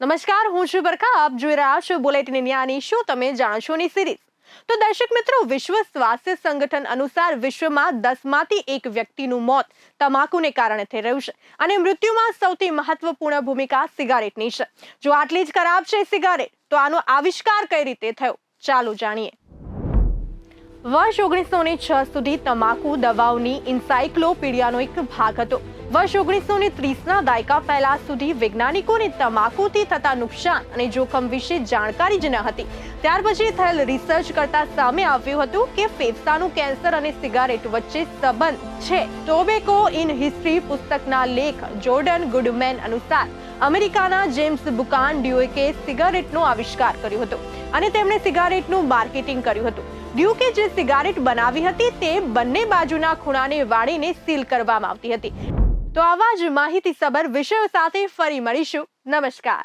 નમસ્કાર, હું છું બરખા. આપ જોઈ રહ્યા છો બુલેટિન ઇન્ડિયાની શું તમે જાણો છો ની સિરીઝ. તો દર્શક મિત્રો, વિશ્વ સ્વાસ્થ્ય સંગઠન અનુસાર વિશ્વમાં 10માંથી 1 વ્યક્તિનું મોત તમાકુને કારણે થઈ રહ્યું છે અને મૃત્યુમાં સૌથી મહત્વપૂર્ણ ભૂમિકા સિગારેટની છે. જો આટલી જ ખરાબ છે સિગારેટ, તો આનો આવિષ્કાર કઈ રીતે થયો, ચાલો જાણીએ. વર્ષ 1906 સુધી તમાકુ દવાઓની એન્સાઇક્લોપીડિયાનો એક ભાગ હતો. વર્ષ 1930ના દાયકા પહેલા સુધી વૈજ્ઞાનિકોને તમાકુથી થતા નુકસાન અને જોખમ વિશે જાણકારી જ ન હતી. ત્યાર પછી થયેલ રિસર્ચ કરતા સામે આવ્યું હતું કે ફેફસાનું કેન્સર અને સિગારેટ વચ્ચે સંબંધ છે. ટોબેકો ઇન હિસ્ટ્રી પુસ્તકના લેખ જોર્ડન ગુડમેન અનુસાર અમેરિકાના જેમ્સ બુકાન ડ્યુકે સિગારેટનો આવિષ્કાર કર્યો હતો અને તેમણે સિગારેટનું માર્કેટિંગ કર્યું હતું. ડ્યુકે જે સિગારેટ બનાવી હતી તે બંને બાજુના ખૂણાને વાળીને સીલ કરવામાં આવતી હતી. તો આવા જ માહિતીસભર વિષયો સાથે ફરી મળીશું. નમસ્કાર.